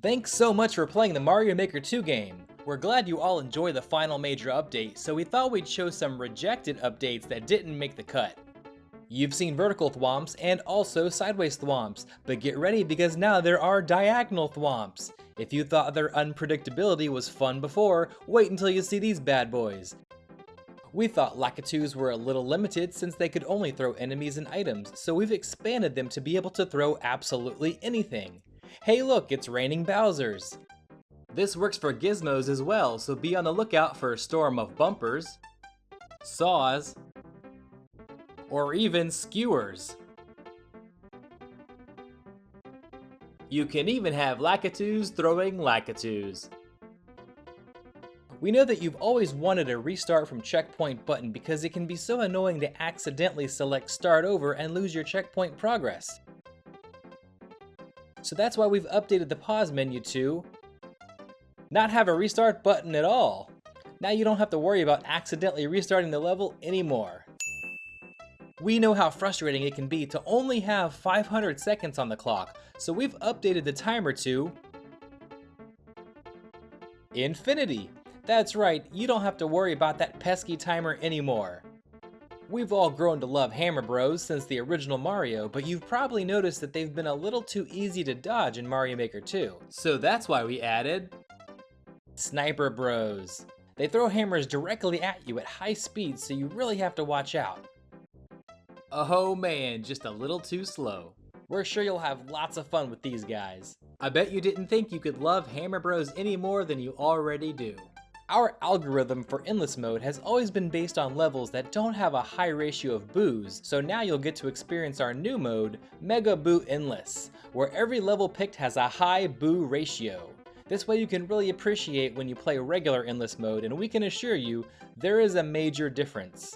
Thanks so much for playing the Mario Maker 2 game. We're glad you all enjoy the final major update, so we thought we'd show some rejected updates that didn't make the cut. You've seen vertical thwomps and also sideways thwomps, but get ready because now there are diagonal thwomps. If you thought their unpredictability was fun before, wait until you see these bad boys. We thought Lakitus were a little limited since they could only throw enemies and items, so we've expanded them to be able to throw absolutely anything. Hey look, it's raining Bowsers! This works for gizmos as well, so be on the lookout for a storm of bumpers, saws, or even skewers. You can even have Lakitus throwing Lakitus. We know that you've always wanted a restart from checkpoint button because it can be so annoying to accidentally select start over and lose your checkpoint progress. So that's why we've updated the pause menu to not have a restart button at all. Now you don't have to worry about accidentally restarting the level anymore. We know how frustrating it can be to only have 500 seconds on the clock, so we've updated the timer to infinity. That's right, you don't have to worry about that pesky timer anymore. We've all grown to love Hammer Bros since the original Mario, but you've probably noticed that they've been a little too easy to dodge in Mario Maker 2. So that's why we added Sniper Bros. They throw hammers directly at you at high speed, so you really have to watch out. Oh man, just a little too slow. We're sure you'll have lots of fun with these guys. I bet you didn't think you could love Hammer Bros any more than you already do. Our algorithm for Endless Mode has always been based on levels that don't have a high ratio of boos, so now you'll get to experience our new mode, Mega Boo Endless, where every level picked has a high boo ratio. This way you can really appreciate when you play regular Endless Mode, and we can assure you, there is a major difference.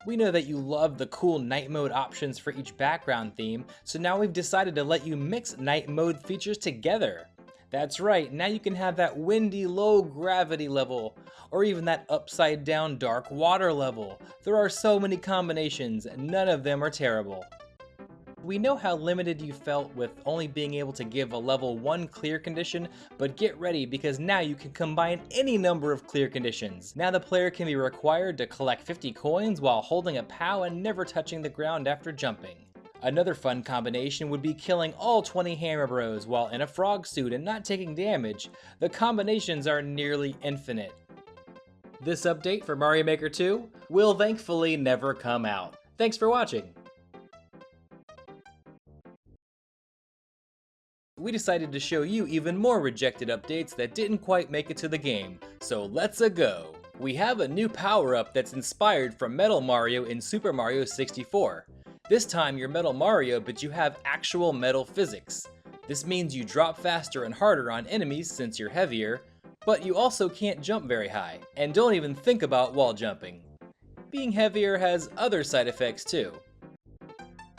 We know that you love the cool night mode options for each background theme, so now we've decided to let you mix night mode features together. That's right, now you can have that windy low gravity level, or even that upside down dark water level. There are so many combinations, none of them are terrible. We know how limited you felt with only being able to give a level 1 clear condition, but get ready because now you can combine any number of clear conditions. Now the player can be required to collect 50 coins while holding a POW and never touching the ground after jumping. Another fun combination would be killing all 20 Hammer Bros while in a frog suit and not taking damage. The combinations are nearly infinite. This update for Mario Maker 2 will thankfully never come out. Thanks for watching! We decided to show you even more rejected updates that didn't quite make it to the game, so let's-a go! We have a new power-up that's inspired from Metal Mario in Super Mario 64. This time you're Metal Mario, but you have actual metal physics. This means you drop faster and harder on enemies since you're heavier, but you also can't jump very high, and don't even think about wall jumping. Being heavier has other side effects too.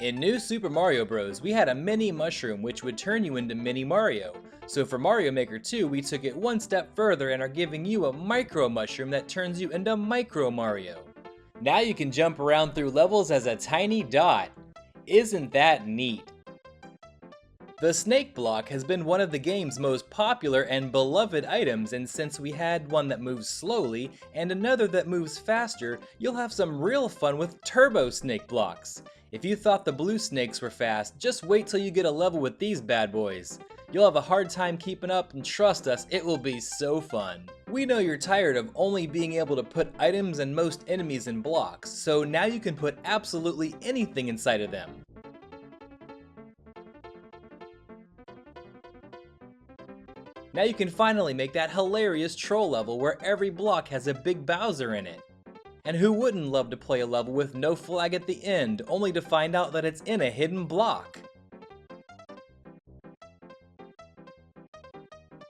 In New Super Mario Bros, we had a mini mushroom which would turn you into Mini Mario. So for Mario Maker 2, we took it one step further and are giving you a micro mushroom that turns you into Micro Mario. Now you can jump around through levels as a tiny dot. Isn't that neat? The snake block has been one of the game's most popular and beloved items, and since we had one that moves slowly and another that moves faster, you'll have some real fun with turbo snake blocks. If you thought the blue snakes were fast, just wait till you get a level with these bad boys. You'll have a hard time keeping up, and trust us, it will be so fun. We know you're tired of only being able to put items and most enemies in blocks, so now you can put absolutely anything inside of them. Now you can finally make that hilarious troll level where every block has a big Bowser in it. And who wouldn't love to play a level with no flag at the end, only to find out that it's in a hidden block?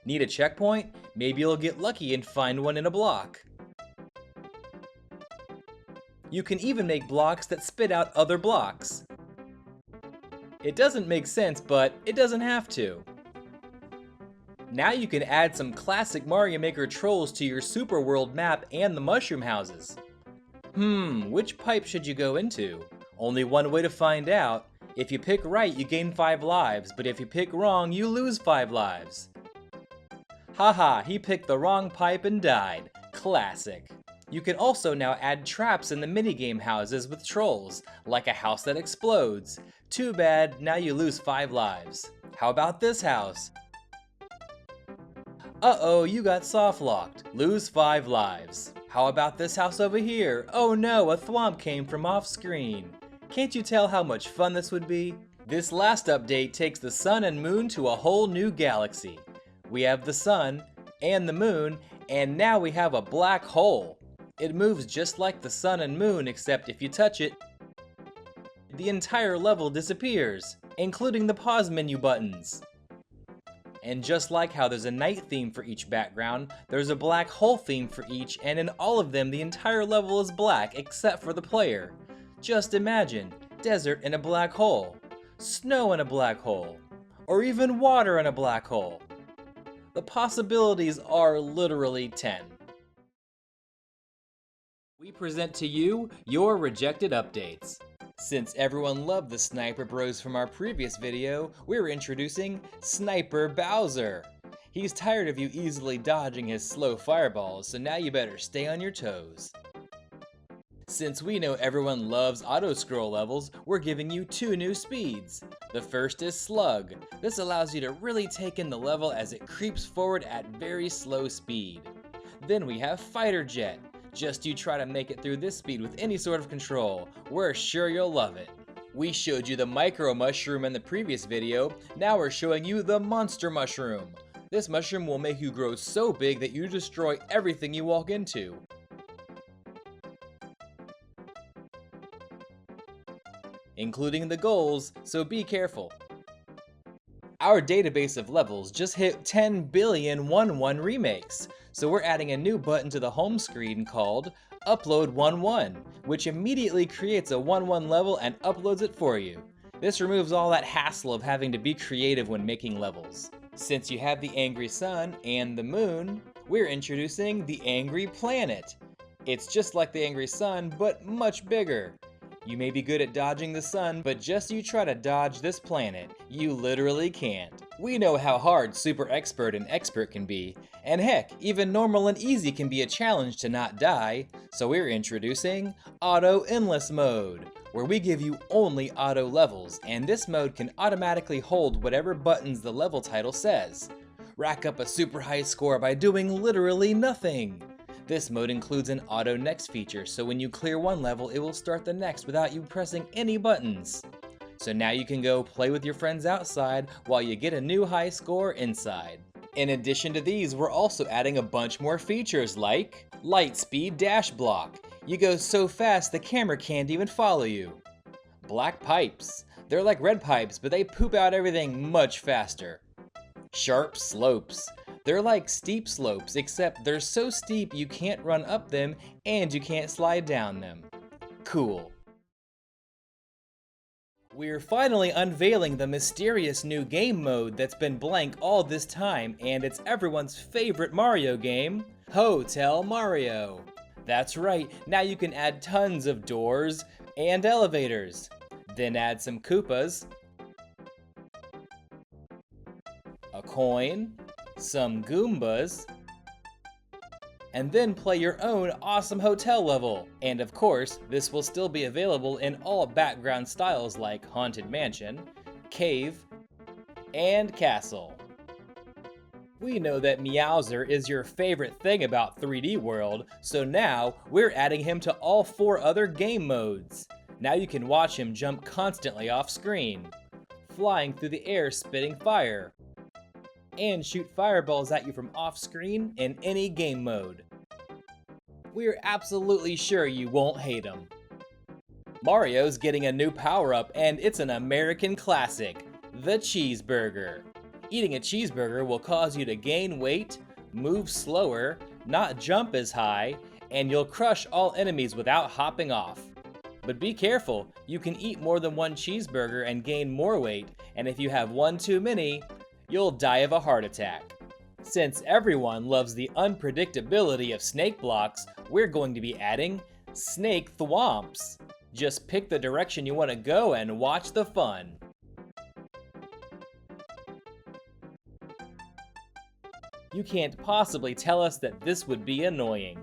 Need a checkpoint? Maybe you'll get lucky and find one in a block. You can even make blocks that spit out other blocks. It doesn't make sense, but it doesn't have to. Now you can add some classic Mario Maker trolls to your Super World map and the mushroom houses. Which pipe should you go into? Only one way to find out. If you pick right, you gain 5 lives, but if you pick wrong, you lose 5 lives. Haha, he picked the wrong pipe and died. Classic. You can also now add traps in the minigame houses with trolls, like a house that explodes. Too bad, now you lose 5 lives. How about this house? Uh-oh, you got soft-locked. Lose 5 lives. How about this house over here? Oh no, a thwomp came from off-screen. Can't you tell how much fun this would be? This last update takes the sun and moon to a whole new galaxy. We have the sun and the moon, and now we have a black hole. It moves just like the sun and moon, except if you touch it, the entire level disappears, including the pause menu buttons. And just like how there's a night theme for each background, there's a black hole theme for each, and in all of them the entire level is black except for the player. Just imagine, desert in a black hole, snow in a black hole, or even water in a black hole. The possibilities are literally 10. We present to you your rejected updates. Since everyone loved the Sniper Bros from our previous video, we're introducing Sniper Bowser. He's tired of you easily dodging his slow fireballs, so now you better stay on your toes. Since we know everyone loves auto-scroll levels, we're giving you 2 new speeds. The first is Slug. This allows you to really take in the level as it creeps forward at very slow speed. Then we have Fighter Jet. Just you try to make it through this speed with any sort of control. We're sure you'll love it. We showed you the Micro Mushroom in the previous video, now we're showing you the Monster Mushroom. This mushroom will make you grow so big that you destroy everything you walk into. Including the goals, so be careful. Our database of levels just hit 10 billion 1-1 remakes, so we're adding a new button to the home screen called Upload 1-1, which immediately creates a 1-1 level and uploads it for you. This removes all that hassle of having to be creative when making levels. Since you have the Angry Sun and the Moon, we're introducing the Angry Planet. It's just like the Angry Sun, but much bigger. You may be good at dodging the sun, but just you try to dodge this planet, you literally can't. We know how hard Super Expert and Expert can be, and heck, even normal and easy can be a challenge to not die, so we're introducing Auto Endless Mode, where we give you only auto levels, and this mode can automatically hold whatever buttons the level title says. Rack up a super high score by doing literally nothing. This mode includes an auto next feature, so when you clear one level, it will start the next without you pressing any buttons. So now you can go play with your friends outside while you get a new high score inside. In addition to these, we're also adding a bunch more features like Light Speed Dash Block. You go so fast the camera can't even follow you. Black Pipes. They're like red pipes, but they poop out everything much faster. Sharp Slopes. They're like steep slopes, except they're so steep you can't run up them and you can't slide down them. Cool. We're finally unveiling the mysterious new game mode that's been blank all this time, and it's everyone's favorite Mario game, Hotel Mario. That's right, now you can add tons of doors and elevators. Then add some Koopas, a coin, some Goombas, and then play your own awesome hotel level. And of course, this will still be available in all background styles like Haunted Mansion, Cave, and Castle. We know that Meowser is your favorite thing about 3D World, so now we're adding him to all 4 other game modes. Now you can watch him jump constantly off screen, flying through the air spitting fire, and shoot fireballs at you from off-screen in any game mode. We're absolutely sure you won't hate him. Mario's getting a new power-up, and it's an American classic, the cheeseburger. Eating a cheeseburger will cause you to gain weight, move slower, not jump as high, and you'll crush all enemies without hopping off. But be careful, you can eat more than one cheeseburger and gain more weight, and if you have one too many, you'll die of a heart attack. Since everyone loves the unpredictability of snake blocks, we're going to be adding snake thwomps. Just pick the direction you want to go and watch the fun. You can't possibly tell us that this would be annoying.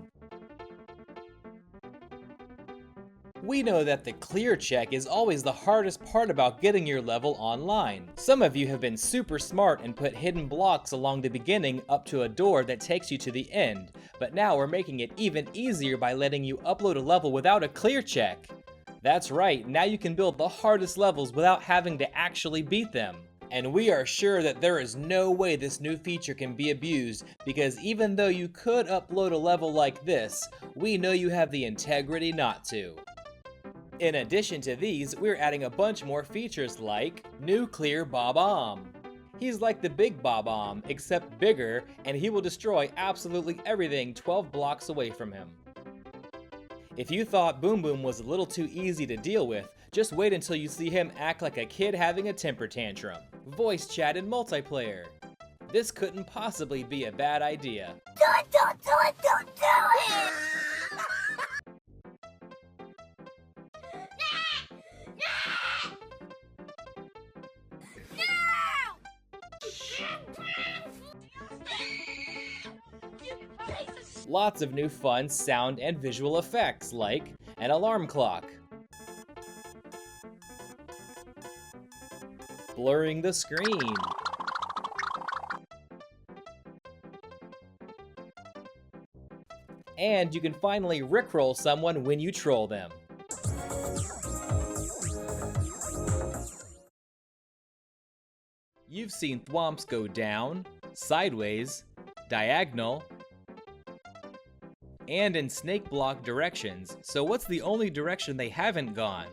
We know that the clear check is always the hardest part about getting your level online. Some of you have been super smart and put hidden blocks along the beginning up to a door that takes you to the end, but now we're making it even easier by letting you upload a level without a clear check. That's right, now you can build the hardest levels without having to actually beat them. And we are sure that there is no way this new feature can be abused, because even though you could upload a level like this, we know you have the integrity not to. In addition to these, we're adding a bunch more features like Nuclear Bob-omb. He's like the big Bob-omb, except bigger, and he will destroy absolutely everything 12 blocks away from him. If you thought Boom Boom was a little too easy to deal with, just wait until you see him act like a kid having a temper tantrum. Voice chat in multiplayer. This couldn't possibly be a bad idea. Don't do it! Lots of new fun sound and visual effects like an alarm clock, blurring the screen, and you can finally rickroll someone when you troll them. You've seen thwomps go down, sideways, diagonal, and in snake block directions, so what's the only direction they haven't gone?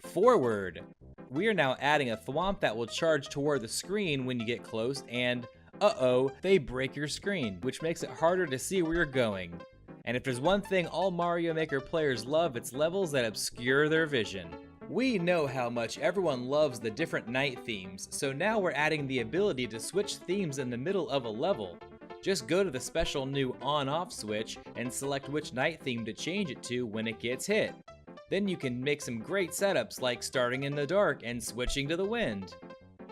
Forward. We are now adding a thwomp that will charge toward the screen when you get close, and uh-oh, they break your screen, which makes it harder to see where you're going. And if there's one thing all Mario Maker players love, it's levels that obscure their vision. We know how much everyone loves the different night themes, so now we're adding the ability to switch themes in the middle of a level. Just go to the special new on-off switch and select which night theme to change it to when it gets hit. Then you can make some great setups like starting in the dark and switching to the wind.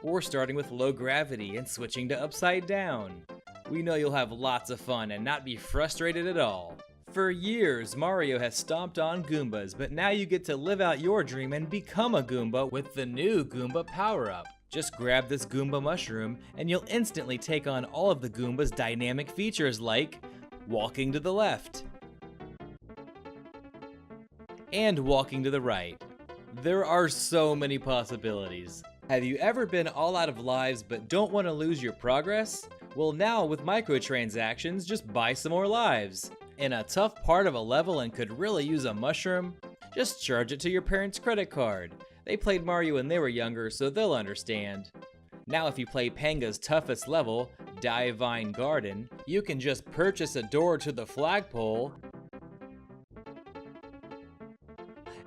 Or starting with low gravity and switching to upside down. We know you'll have lots of fun and not be frustrated at all. For years, Mario has stomped on Goombas, but now you get to live out your dream and become a Goomba with the new Goomba power-up. Just grab this Goomba mushroom and you'll instantly take on all of the Goomba's dynamic features like walking to the left and walking to the right. There are so many possibilities. Have you ever been all out of lives but don't want to lose your progress? Well, now with microtransactions, just buy some more lives. In a tough part of a level and could really use a mushroom? Just charge it to your parents' credit card. They played Mario when they were younger, so they'll understand. Now if you play Panga's toughest level, Divine Garden, you can just purchase a door to the flagpole,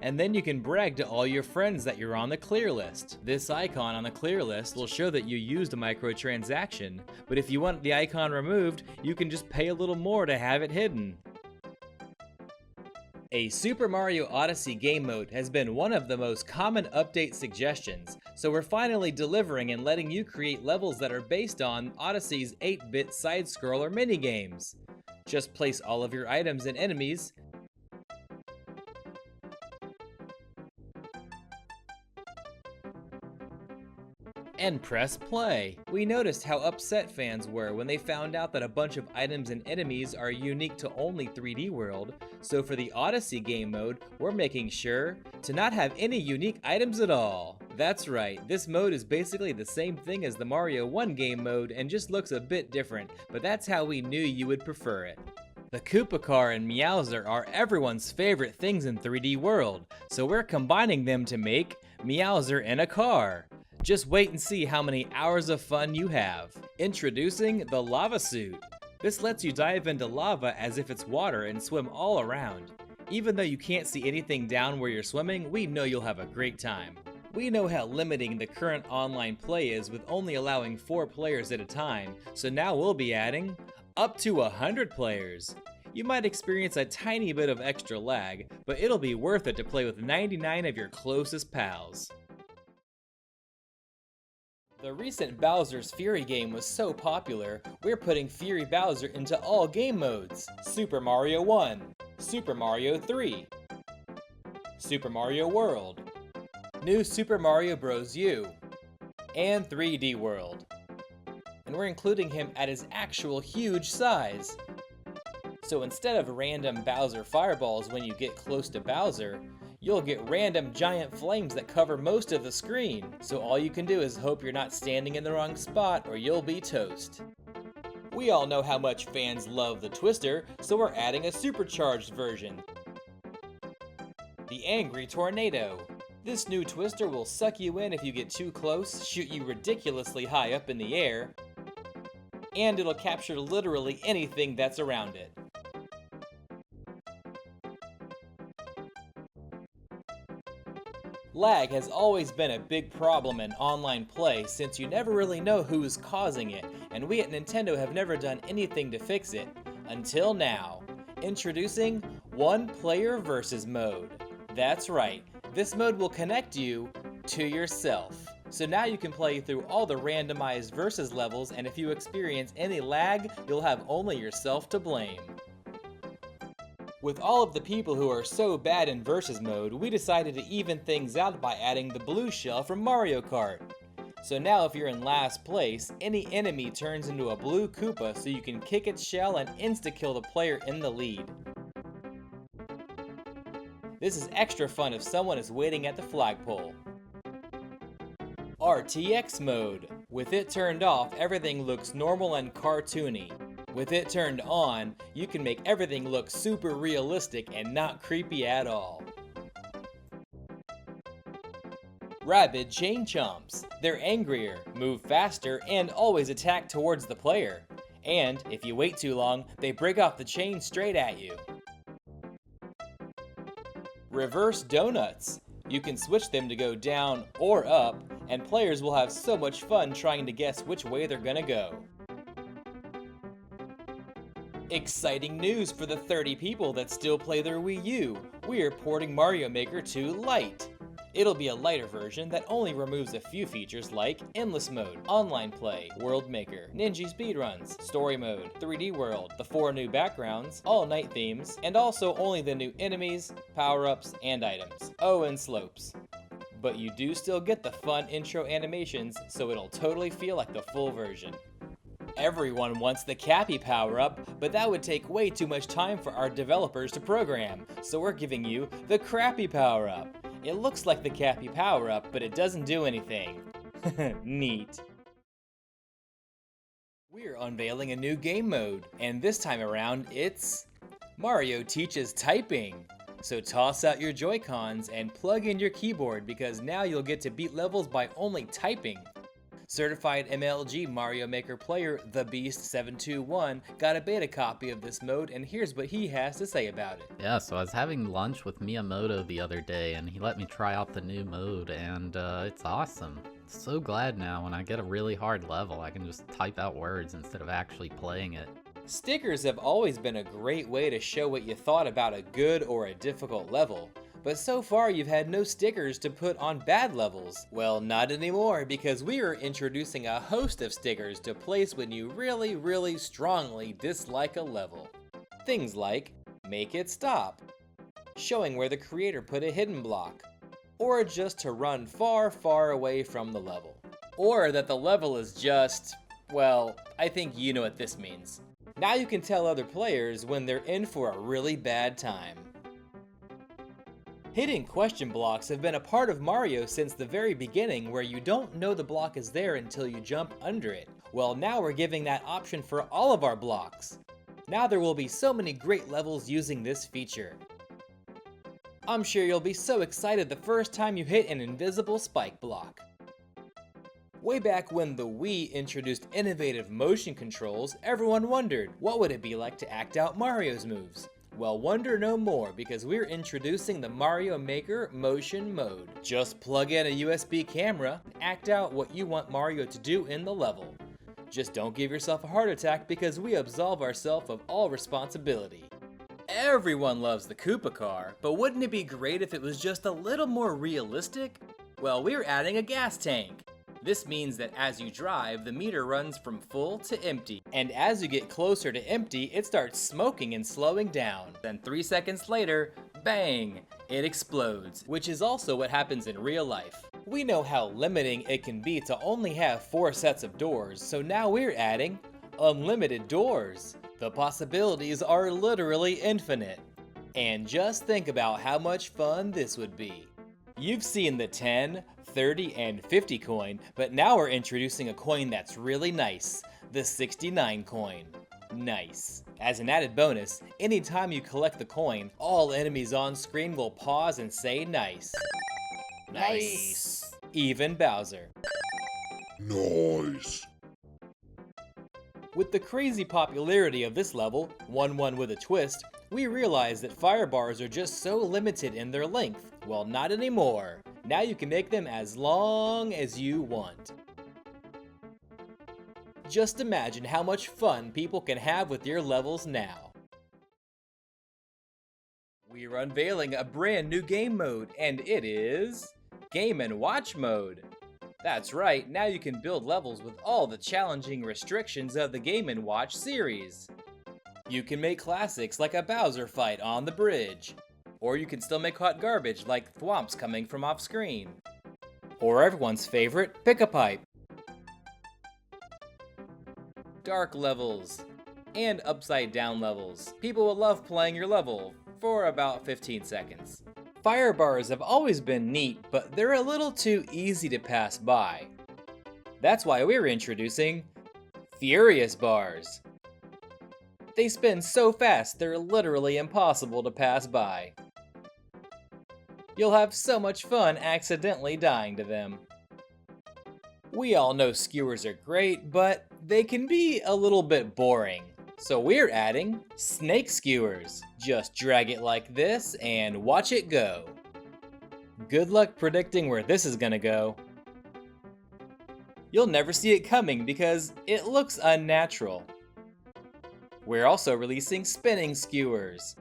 and then you can brag to all your friends that you're on the clear list. This icon on the clear list will show that you used a microtransaction, but if you want the icon removed, you can just pay a little more to have it hidden. A Super Mario Odyssey game mode has been one of the most common update suggestions, so we're finally delivering and letting you create levels that are based on Odyssey's 8-bit side-scroller minigames. Just place all of your items and enemies, and press play. We noticed how upset fans were when they found out that a bunch of items and enemies are unique to only 3D World, so for the Odyssey game mode, we're making sure to not have any unique items at all. That's right, this mode is basically the same thing as the Mario 1 game mode and just looks a bit different, but that's how we knew you would prefer it. The Koopa Car and Meowser are everyone's favorite things in 3D World, so we're combining them to make Meowser in a car. Just wait and see how many hours of fun you have. Introducing the Lava Suit. This lets you dive into lava as if it's water and swim all around. Even though you can't see anything down where you're swimming, we know you'll have a great time. We know how limiting the current online play is with only allowing 4 players at a time, so now we'll be adding up to 100 players. You might experience a tiny bit of extra lag, but it'll be worth it to play with 99 of your closest pals. The recent Bowser's Fury game was so popular, we're putting Fury Bowser into all game modes: Super Mario 1, Super Mario 3, Super Mario World, New Super Mario Bros. U, and 3D World. And we're including him at his actual huge size. So instead of random Bowser fireballs when you get close to Bowser, you'll get random giant flames that cover most of the screen. So all you can do is hope you're not standing in the wrong spot or you'll be toast. We all know how much fans love the Twister, so we're adding a supercharged version: the Angry Tornado. This new Twister will suck you in if you get too close, shoot you ridiculously high up in the air, and it'll capture literally anything that's around it. Lag has always been a big problem in online play since you never really know who's causing it, and we at Nintendo have never done anything to fix it. Until now. Introducing One Player Versus Mode. That's right, this mode will connect you to yourself. So now you can play through all the randomized versus levels, and if you experience any lag, you'll have only yourself to blame. With all of the people who are so bad in versus mode, we decided to even things out by adding the blue shell from Mario Kart. So now if you're in last place, any enemy turns into a blue Koopa so you can kick its shell and insta-kill the player in the lead. This is extra fun if someone is waiting at the flagpole. RTX mode. With it turned off, everything looks normal and cartoony. With it turned on, you can make everything look super realistic and not creepy at all. Rabid Chain Chomps. They're angrier, move faster, and always attack towards the player. And, if you wait too long, they break off the chain straight at you. Reverse Donuts. You can switch them to go down or up, and players will have so much fun trying to guess which way they're gonna go. Exciting news for the 30 people that still play their Wii U. We are porting Mario Maker to Lite. It'll be a lighter version that only removes a few features like Endless Mode, Online Play, World Maker, Ninja Speedruns, Story Mode, 3D World, the 4 new backgrounds, all night themes, and also only the new enemies, power-ups, and items. Oh, and slopes. But you do still get the fun intro animations, so it'll totally feel like the full version. Everyone wants the Cappy power-up, but that would take way too much time for our developers to program, so we're giving you the Crappy power-up. It looks like the Cappy power-up, but it doesn't do anything. Neat. We're unveiling a new game mode, and this time around it's Mario Teaches Typing. So toss out your Joy-Cons and plug in your keyboard because now you'll get to beat levels by only typing. Certified MLG Mario Maker player TheBeast721 got a beta copy of this mode, and here's what he has to say about it. Yeah, so I was having lunch with Miyamoto the other day, and he let me try out the new mode, and it's awesome. So glad now when I get a really hard level, I can just type out words instead of actually playing it. Stickers have always been a great way to show what you thought about a good or a difficult level. But so far you've had no stickers to put on bad levels. Well, not anymore, because we are introducing a host of stickers to place when you really strongly dislike a level. Things like, make it stop, showing where the creator put a hidden block, or just to run far away from the level. Or that the level is just, well, I think you know what this means. Now you can tell other players when they're in for a really bad time. Hidden question blocks have been a part of Mario since the very beginning, where you don't know the block is there until you jump under it. Well, now we're giving that option for all of our blocks. Now there will be so many great levels using this feature. I'm sure you'll be so excited the first time you hit an invisible spike block. Way back when the Wii introduced innovative motion controls, everyone wondered, what would it be like to act out Mario's moves? Well, wonder no more, because we're introducing the Mario Maker Motion Mode. Just plug in a USB camera and act out what you want Mario to do in the level. Just don't give yourself a heart attack because we absolve ourselves of all responsibility. Everyone loves the Koopa car, but wouldn't it be great if it was just a little more realistic? Well, we're adding a gas tank. This means that as you drive, the meter runs from full to empty. And as you get closer to empty, it starts smoking and slowing down. Then 3 seconds later, bang, it explodes, which is also what happens in real life. We know how limiting it can be to only have 4 sets of doors, so now we're adding unlimited doors. The possibilities are literally infinite. And just think about how much fun this would be. You've seen the 10, 30, and 50 coin, but now we're introducing a coin that's really nice, the 69 coin. Nice. As an added bonus, anytime you collect the coin, all enemies on screen will pause and say nice. Nice. Even Bowser. Nice. With the crazy popularity of this level, 1-1 with a twist, we realized that fire bars are just so limited in their length. Well, not anymore. Now you can make them as long as you want. Just imagine how much fun people can have with your levels now. We are unveiling a brand new game mode, and it is Game & Watch mode. That's right, now you can build levels with all the challenging restrictions of the Game & Watch series. You can make classics like a Bowser fight on the bridge. Or you can still make hot garbage like thwomps coming from off screen. Or everyone's favorite, Pick-a-Pipe. Dark levels. And upside down levels. People will love playing your level for about 15 seconds. Fire bars have always been neat, but they're a little too easy to pass by. That's why we're introducing Furious bars. They spin so fast, they're literally impossible to pass by. You'll have so much fun accidentally dying to them. We all know skewers are great, but they can be a little bit boring. So we're adding snake skewers. Just drag it like this and watch it go. Good luck predicting where this is gonna go. You'll never see it coming because it looks unnatural. We're also releasing spinning skewers.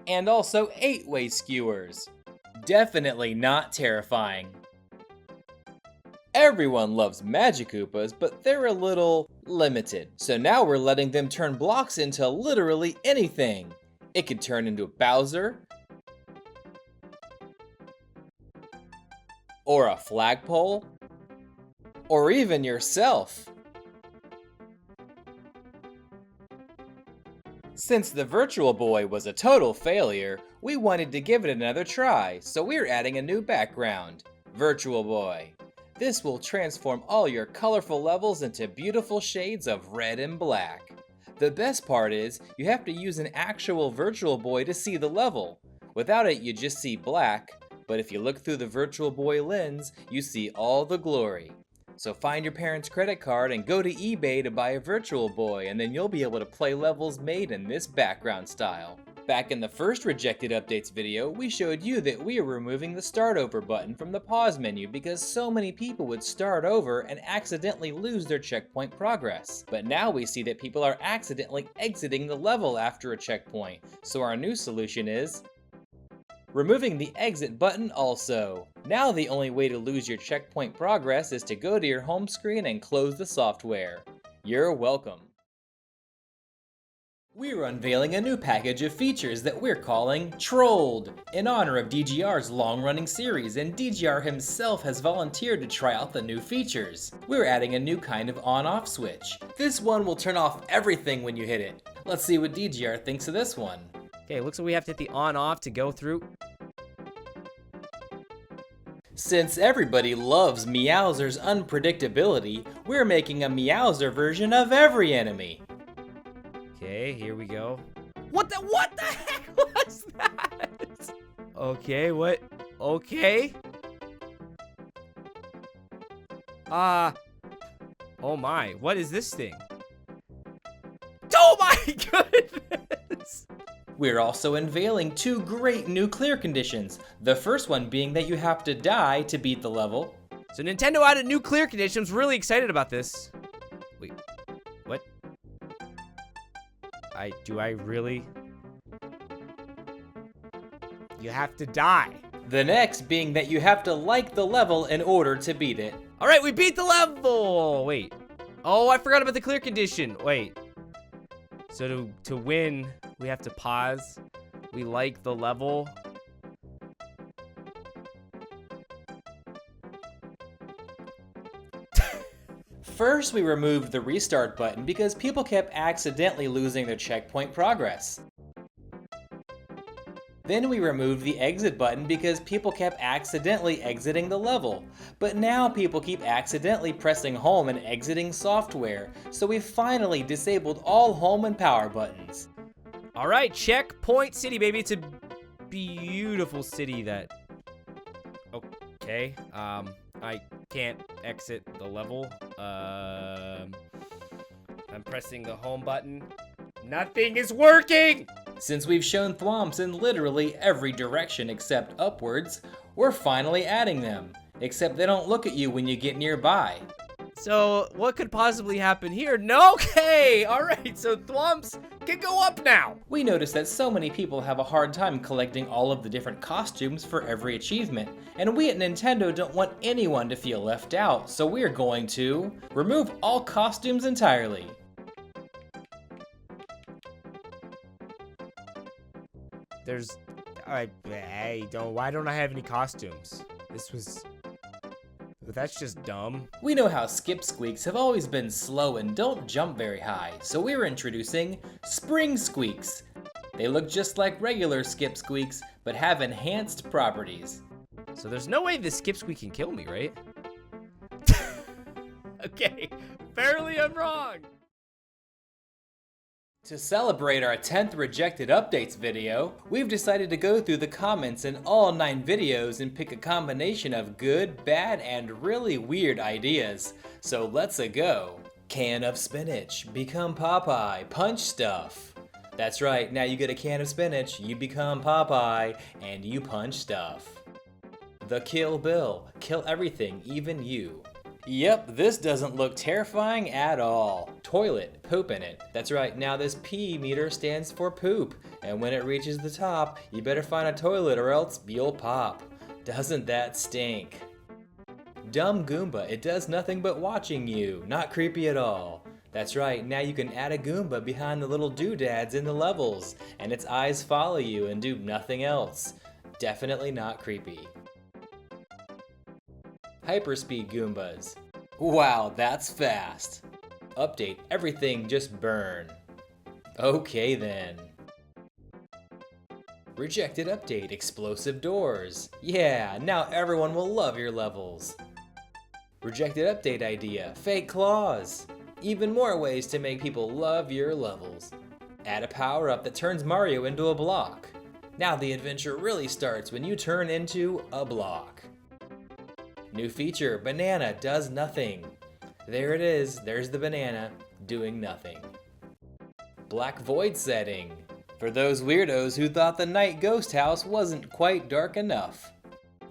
And also 8-way skewers. Definitely not terrifying. Everyone loves Magic Koopas, but they're a little limited. So now we're letting them turn blocks into literally anything. It could turn into a Bowser, or a flagpole, or even yourself. Since the Virtual Boy was a total failure, we wanted to give it another try, so we're adding a new background, Virtual Boy. This will transform all your colorful levels into beautiful shades of red and black. The best part is, you have to use an actual Virtual Boy to see the level. Without it, you just see black, but if you look through the Virtual Boy lens, you see all the glory. So find your parents' credit card and go to eBay to buy a Virtual Boy, and then you'll be able to play levels made in this background style. Back in the first Rejected Updates video, we showed you that we are removing the Start Over button from the pause menu because so many people would start over and accidentally lose their checkpoint progress. But now we see that people are accidentally exiting the level after a checkpoint, so our new solution is removing the exit button also. Now the only way to lose your checkpoint progress is to go to your home screen and close the software. You're welcome. We're unveiling a new package of features that we're calling Trolled, in honor of DGR's long-running series, and DGR himself has volunteered to try out the new features. We're adding a new kind of on-off switch. This one will turn off everything when you hit it. Let's see what DGR thinks of this one. Okay, looks like we have to hit the on-off to go through. Since everybody loves Meowser's unpredictability, we're making a Meowser version of every enemy. Okay, here we go. What the heck was that? Okay, what? Okay. Oh my, what is this thing? Oh my goodness! We're also unveiling 2 great new clear conditions. The first one being that you have to die to beat the level. So Nintendo added new clear conditions. Really excited about this. Wait, what? Do I really? You have to die. The next being that you have to like the level in order to beat it. All right, we beat the level. Wait. Oh, I forgot about the clear condition. Wait. So to win, we have to pause. We like the level. First, we removed the restart button because people kept accidentally losing their checkpoint progress. Then we removed the exit button because people kept accidentally exiting the level. But now people keep accidentally pressing home and exiting software, so we finally disabled all home and power buttons. All right, Checkpoint City, baby. It's a beautiful city that... Okay, I can't exit the level. I'm pressing the home button. Nothing is working! Since we've shown thwomps in literally every direction except upwards, we're finally adding them. Except they don't look at you when you get nearby. So, what could possibly happen here? No, okay! Alright, so thwomps can go up now! We noticed that so many people have a hard time collecting all of the different costumes for every achievement, and we at Nintendo don't want anyone to feel left out, so we're going to remove all costumes entirely. Why don't I have any costumes? But that's just dumb. We know how skip squeaks have always been slow and don't jump very high, so we're introducing spring squeaks. They look just like regular skip squeaks, but have enhanced properties. So there's no way this skip squeak can kill me, right? Okay, apparently I'm wrong. To celebrate our 10th Rejected Updates video, we've decided to go through the comments in all 9 videos and pick a combination of good, bad, and really weird ideas. So let's go. Can of spinach, become Popeye, punch stuff. That's right, now you get a can of spinach, you become Popeye, and you punch stuff. The Kill Bill, kill everything, even you. Yep, this doesn't look terrifying at all. Toilet, poop in it. That's right, now this P meter stands for poop, and when it reaches the top, you better find a toilet or else you'll pop. Doesn't that stink? Dumb Goomba, it does nothing but watching you, not creepy at all. That's right, now you can add a Goomba behind the little doodads in the levels, and its eyes follow you and do nothing else. Definitely not creepy. Hyperspeed Goombas. Wow, that's fast. Update, everything just burn. Okay then. Rejected update, explosive doors. Yeah, now everyone will love your levels. Rejected update idea, fake claws. Even more ways to make people love your levels. Add a power-up that turns Mario into a block. Now the adventure really starts when you turn into a block. New feature, banana does nothing. There it is, there's the banana, doing nothing. Black void setting. For those weirdos who thought the night ghost house wasn't quite dark enough.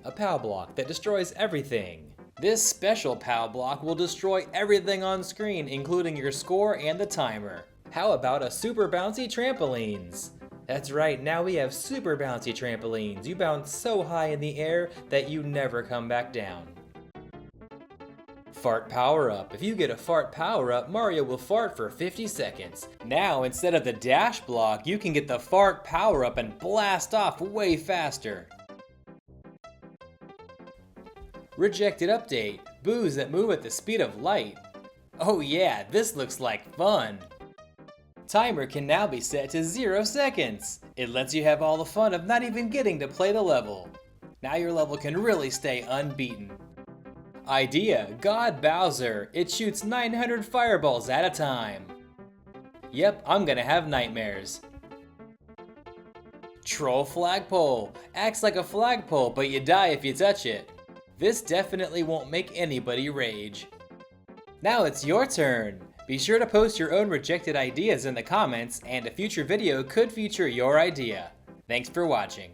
A POW block that destroys everything. This special POW block will destroy everything on screen, including your score and the timer. How about a super bouncy trampolines? That's right, now we have super bouncy trampolines. You bounce so high in the air that you never come back down. Fart power-up. If you get a fart power-up, Mario will fart for 50 seconds. Now, instead of the dash block, you can get the fart power-up and blast off way faster. Rejected update. Boos that move at the speed of light. Oh yeah, this looks like fun. Timer can now be set to 0 seconds. It lets you have all the fun of not even getting to play the level. Now your level can really stay unbeaten. Idea, God Bowser. It shoots 900 fireballs at a time. Yep, I'm gonna have nightmares. Troll flagpole. Acts like a flagpole, but you die if you touch it. This definitely won't make anybody rage. Now it's your turn. Be sure to post your own rejected ideas in the comments, and a future video could feature your idea. Thanks for watching.